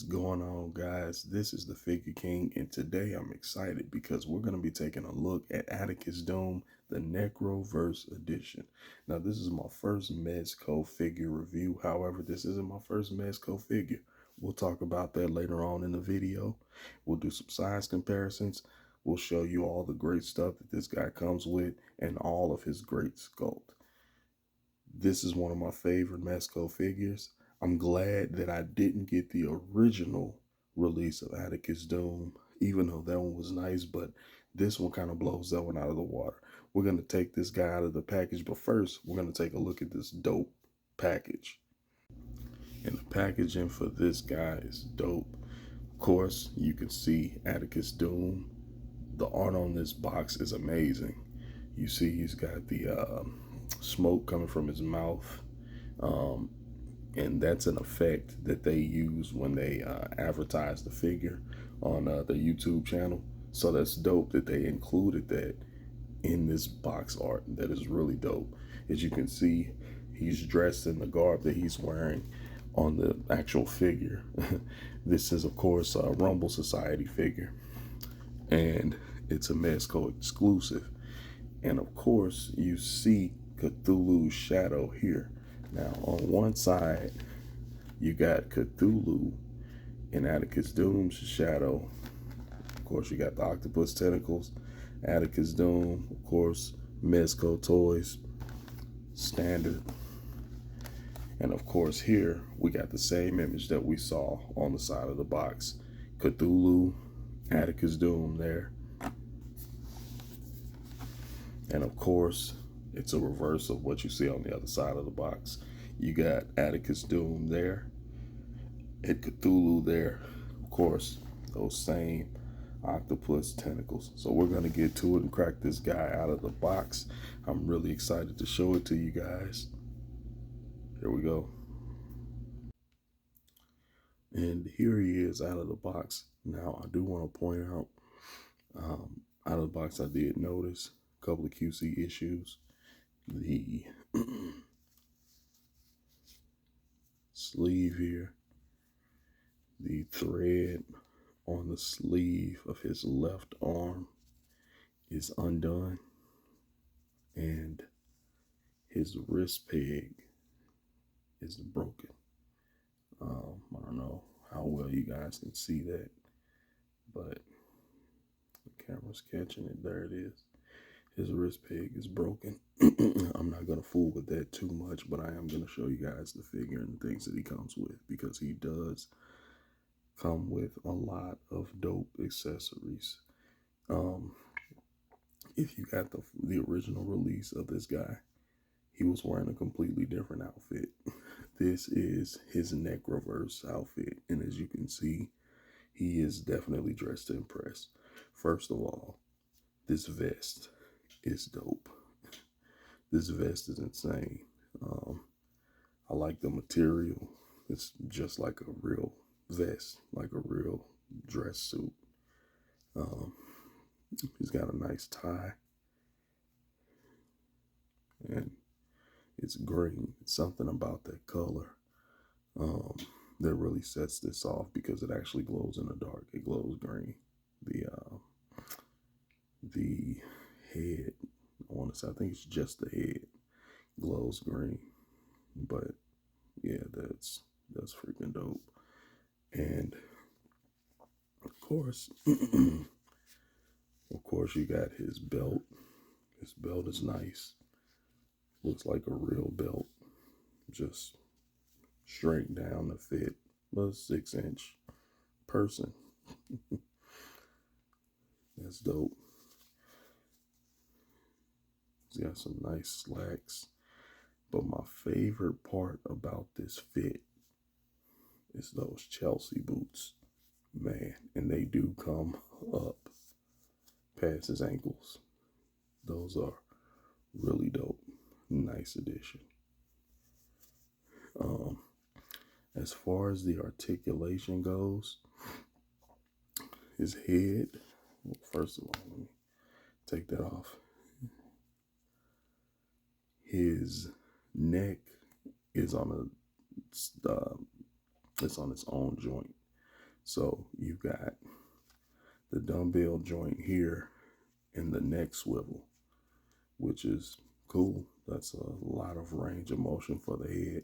going on, guys? This is the Figure King, and today I'm excited because we're going to be taking a look at Atticus Doom, the Necroverse edition. Now, this is my first Mezco figure review. However, this isn't my first Mezco figure. We'll talk about that later on in the video. We'll do some size comparisons. We'll show you all the great stuff that this guy comes with and all of his great sculpt. This is one of my favorite Mezco figures. I'm glad that I didn't get the original release of Atticus Doom, even though that one was nice, but this one kind of blows that one out of the water. We're going to take this guy out of the package, but first, we're going to take a look at this dope package. And the packaging for this guy is dope. Of course, you can see Atticus Doom. The art on this box is amazing. You see he's got the smoke coming from his mouth. And that's an effect that they use when they advertise the figure on their YouTube channel. So that's dope that they included that in this box art. That is really dope. As you can see, he's dressed in the garb that he's wearing on the actual figure. This is, of course, a Rumble Society figure, and it's a Mezco exclusive. And of course, you see Cthulhu's shadow here. Now, on one side, you got Cthulhu and Atticus Doom's shadow. Of course, you got the octopus tentacles, Atticus Doom, of course, Mezco toys, standard. And of course, here, we got the same image that we saw on the side of the box. Cthulhu, Atticus Doom there. And of course, it's a reverse of what you see on the other side of the box. You got Atticus Doom there and Cthulhu there. Of course, those same octopus tentacles. So we're going to get to it and crack this guy out of the box. I'm really excited to show it to you guys. Here we go. And here he is out of the box. Now, I do want to point out, out of the box, I did notice a couple of QC issues. The sleeve here, the thread on the sleeve of his left arm is undone, and his wrist peg is broken. I don't know how well you guys can see that, but the camera's catching it. There it is. His wrist peg is broken. I'm not going to fool with that too much, but I am going to show you guys the figure and the things that he comes with, because he does come with a lot of dope accessories. If you got the original release of this guy, he was wearing a completely different outfit. This is his Necroverse outfit, and as you can see, he is definitely dressed to impress. First of all, this vest is dope. This vest is insane. I like the material. It's just like a real vest, like a real dress suit. He's got a nice tie, and it's green. It's something about that color that really sets this off, because it actually glows in the dark. It glows green. The head, I think it's just the head, glows green. But yeah, that's freaking dope. And of course, you got his belt. His belt is nice. Looks like a real belt, just shrink down to fit a 6-inch person. That's dope. He's got some nice slacks. But my favorite part about this fit is those Chelsea boots. Man, and they do come up past his ankles. Those are really dope. Nice addition. As far as the articulation goes, his head, well, first of all, let me take that off. His neck is on it's on its own joint. So you've got the dumbbell joint here and the neck swivel, which is cool. That's a lot of range of motion for the head.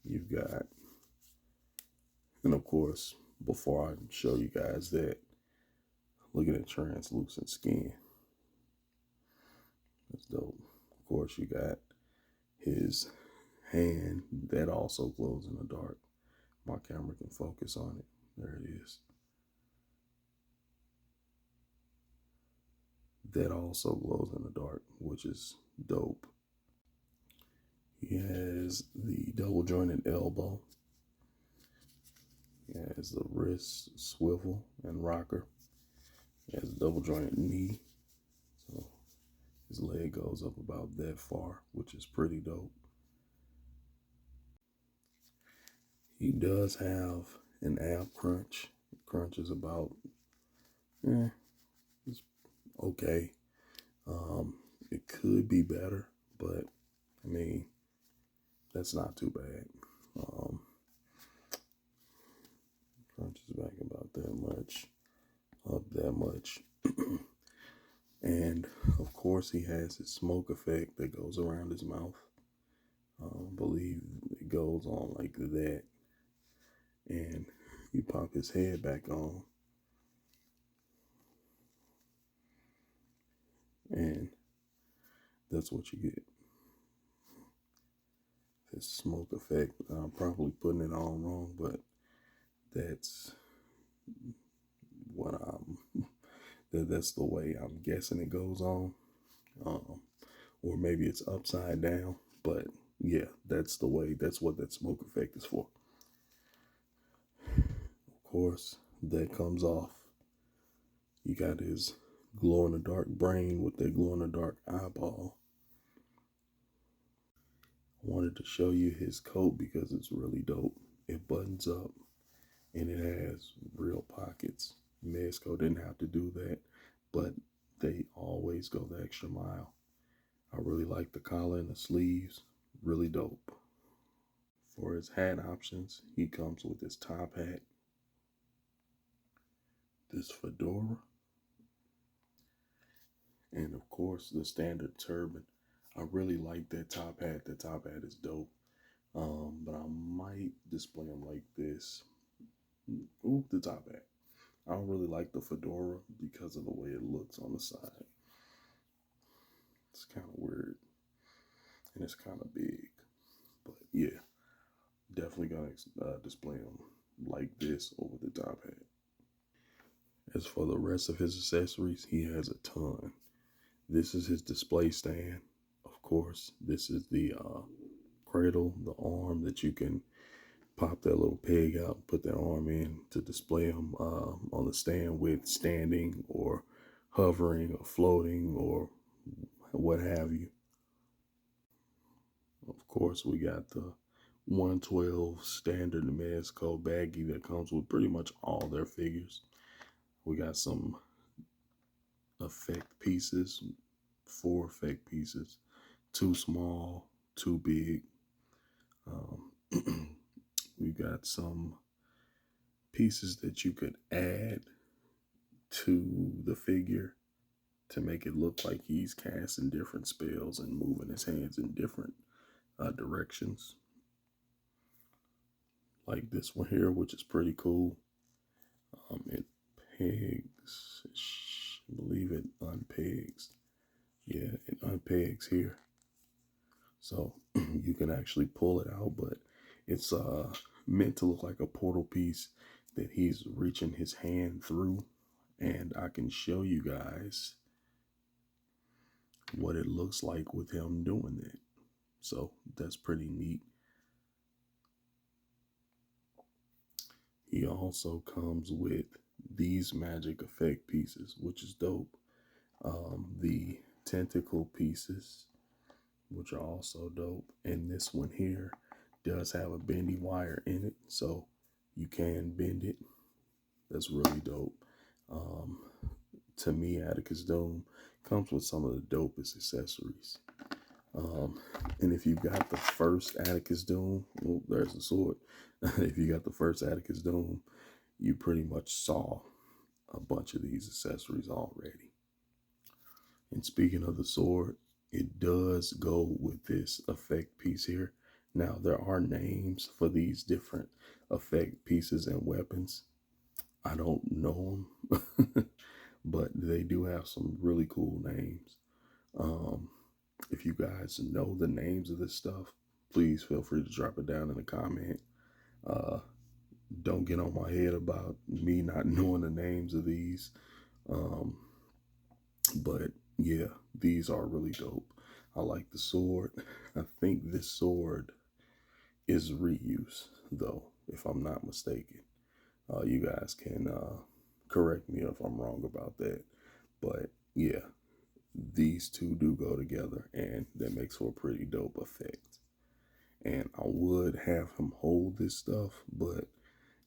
You've got, and of course, before I show you guys that, look at that translucent skin. That's dope. Of course, you got his hand that also glows in the dark. My camera can focus on it. There it is. That also glows in the dark, which is dope. He has the double jointed elbow. He has the wrist swivel and rocker. He has a double jointed knee. So his leg goes up about that far, which is pretty dope. He does have an ab crunch. Crunch is about, it's okay. It could be better, but I mean, that's not too bad. Crunch is back about that much, up that much. And of course, he has his smoke effect that goes around his mouth. I believe it goes on like that. And you pop his head back on. And that's what you get. This smoke effect. I'm probably putting it on wrong, but that's what that's the way I'm guessing it goes on. Or maybe it's upside down, but yeah, that's the way, that's what that smoke effect is for. Of course, that comes off. You got his glow in the dark brain with that glow in the dark eyeball. I wanted to show you his coat because it's really dope. It buttons up and it has real pockets. Mezco didn't have to do that, but they always go the extra mile. I really like the collar and the sleeves. Really dope. For his hat options, he comes with his top hat, this fedora, and of course the standard turban. I really like that top hat. The top hat is dope. But I might display him like this. Ooh, the top hat. I don't really like the fedora because of the way it looks on the side. It's kind of weird. And it's kind of big. But yeah, definitely gonna display him like this over the top hat. As for the rest of his accessories, he has a ton. This is his display stand. Of course, this is the cradle, the arm that you can pop that little peg out, put that arm in to display him on the stand with standing or hovering or floating or what have you. Of course, we got the 112 standard Mezco baggie that comes with pretty much all their figures. We got some effect pieces, 4 effect pieces, 2 small, 2 big. We got some pieces that you could add to the figure to make it look like he's casting different spells and moving his hands in different directions. Like this one here, which is pretty cool. It pegs, I believe it unpegs. Yeah, it unpegs here. So you can actually pull it out, but it's meant to look like a portal piece that he's reaching his hand through. And I can show you guys what it looks like with him doing that. So that's pretty neat. He also comes with these magic effect pieces, which is dope. The tentacle pieces, which are also dope. And this one here does have a bendy wire in it, so you can bend it. That's really dope. To me, Atticus Doom comes with some of the dopest accessories. And if you got the first Atticus Doom, well, there's the sword. If you got the first Atticus Doom, you pretty much saw a bunch of these accessories already. And speaking of the sword, it does go with this effect piece here. Now, there are names for these different effect pieces and weapons. I don't know them, but they do have some really cool names. Um, if you guys know the names of this stuff, please feel free to drop it down in the comment. Uh, don't get on my head about me not knowing the names of these. Um, but yeah, these are really dope. I like the sword. I think this sword is reuse, though, if I'm not mistaken. You guys can correct me if I'm wrong about that. But yeah, these two do go together, and that makes for a pretty dope effect. And I would have him hold this stuff, but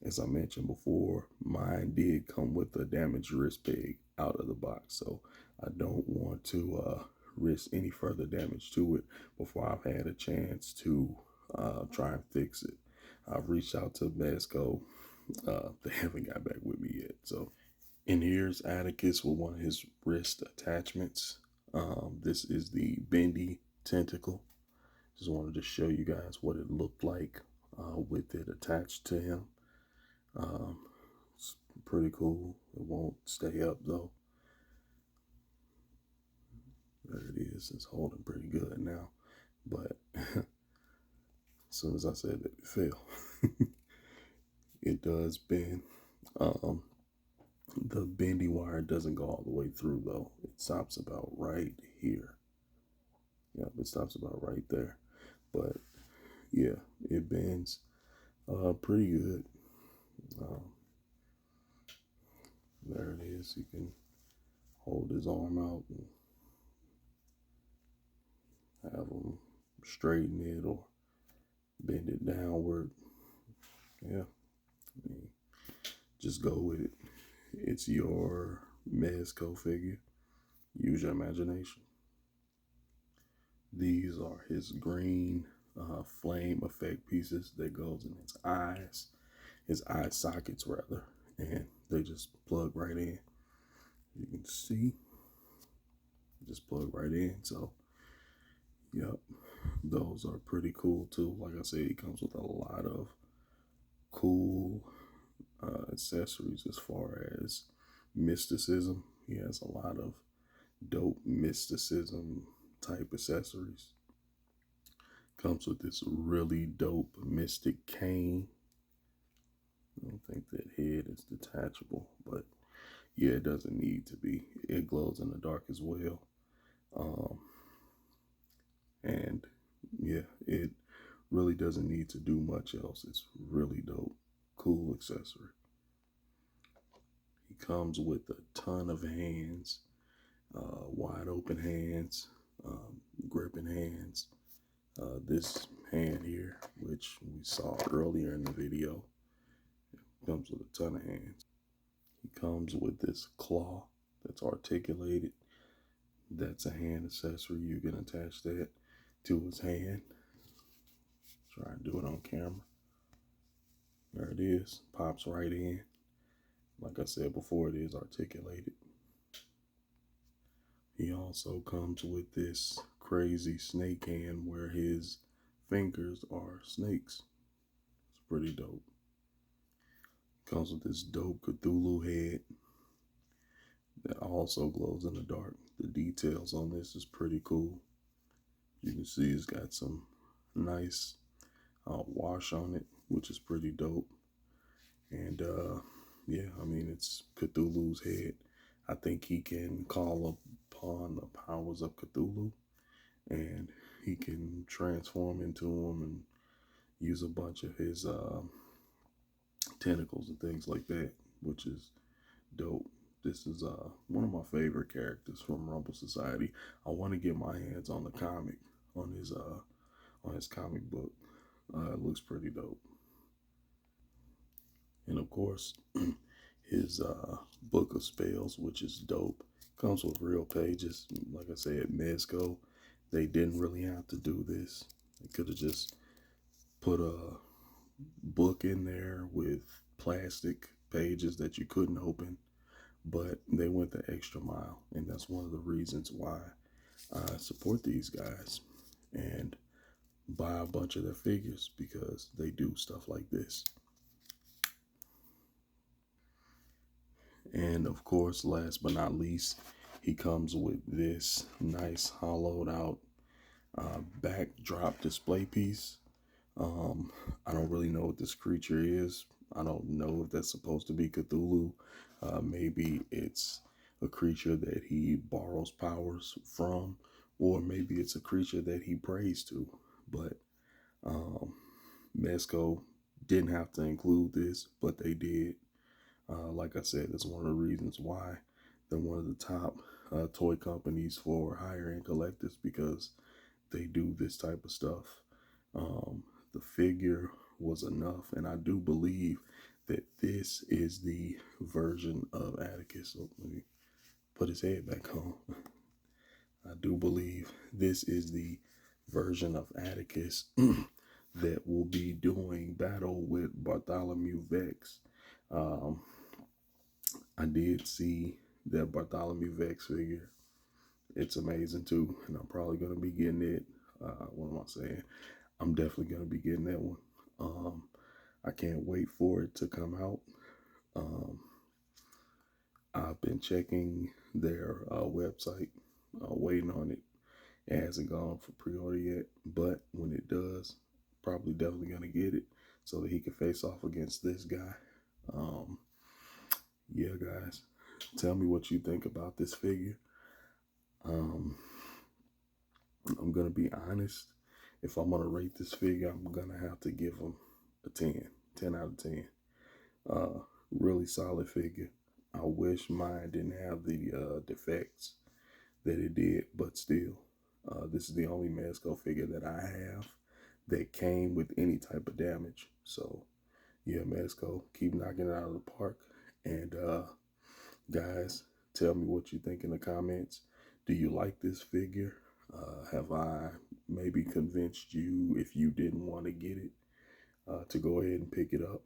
as I mentioned before, mine did come with a damaged wrist peg out of the box, so I don't want to risk any further damage to it before I've had a chance to try and fix it. I've reached out to Mezco. They haven't got back with me yet. So, and here's Atticus with one of his wrist attachments. This is the bendy tentacle. Just wanted to show you guys what it looked like with it attached to him. It's pretty cool. It won't stay up though. There it is. It's holding pretty good now. But as soon as I said that, it fell. It does bend. Um, the bendy wire doesn't go all the way through though. It stops about right here. Yep, it stops about right there. But yeah, it bends pretty good. Um, there it is. You can hold his arm out and have him straighten it or bend it downward. Yeah, I mean, just go with it. It's your Mezco figure. Use your imagination. These are his green flame effect pieces that goes in his eye sockets rather, and they just plug right in. You can see, just plug right in. So, yep, those are pretty cool too. Like I said, it comes with a lot of cool accessories as far as mysticism. He has a lot of dope mysticism type accessories. Comes with this really dope mystic cane. I don't think that head is detachable, but yeah, it doesn't need to be. It glows in the dark as well. Um, and yeah, it really doesn't need to do much else. It's really dope. Cool accessory. He comes with a ton of hands, wide open hands, gripping hands. This hand here, which we saw earlier in the video, comes with a ton of hands. He comes with this claw that's articulated. That's a hand accessory. You can attach that to his hand. Try and do it on camera. There it is. Pops right in. Like I said before, it is articulated. He also comes with this crazy snake hand where his fingers are snakes. It's pretty dope. Comes with this dope Cthulhu head that also glows in the dark. The details on this is pretty cool. You can see it's got some nice wash on it, which is pretty dope. And yeah, I mean, it's Cthulhu's head. I think he can call upon the powers of Cthulhu, and he can transform into him and use a bunch of his tentacles and things like that, which is dope. This is one of my favorite characters from Rumble Society. I want to get my hands on the comic, on his comic book. It looks pretty dope. And of course, his book of spells, which is dope. Comes with real pages. Like I said, Mezco. They didn't really have to do this. They could have just put a book in there with plastic pages that you couldn't open, but they went the extra mile, and that's one of the reasons why I support these guys and buy a bunch of their figures, because they do stuff like this. And of course, last but not least, he comes with this nice hollowed out backdrop display piece. I don't really know what this creature is. I don't know if that's supposed to be Cthulhu. Maybe it's a creature that he borrows powers from, or maybe it's a creature that he prays to. But Mezco didn't have to include this, but they did. Like I said, that's one of the reasons why they're one of the top toy companies for higher end collectors, because they do this type of stuff. The figure was enough, and I do believe that this is the version of Atticus. So let me put his head back on. I do believe this is the version of Atticus that will be doing battle with Bartholomew Vex. Um, I did see that Bartholomew Vex figure. It's amazing too, and I'm probably gonna be getting it. What am I saying? I'm definitely gonna be getting that one. I can't wait for it to come out. Um, I've been checking their website, waiting on it. It hasn't gone for pre-order yet, but when it does, probably definitely gonna get it so that he can face off against this guy. Um, yeah, guys, tell me what you think about this figure. Um, I'm gonna be honest. If I'm gonna rate this figure, I'm gonna have to give him a 10 out of 10. Uh, really solid figure. I wish mine didn't have the defects that it did, but still, this is the only Mezco figure that I have that came with any type of damage. So, yeah, Mezco, keep knocking it out of the park. And guys, tell me what you think in the comments. Do you like this figure? Have I maybe convinced you, if you didn't want to get it, to go ahead and pick it up?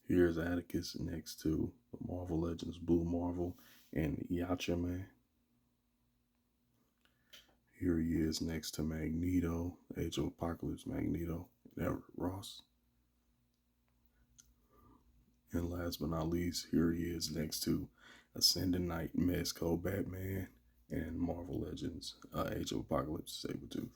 Here's Atticus next to Marvel Legends Blue Marvel and Yacha Man. Here he is next to Magneto, Age of Apocalypse Magneto, and Everett Ross. And last but not least, here he is next to Ascending Knight, Mezco, Batman, and Marvel Legends, Age of Apocalypse Sabretooth.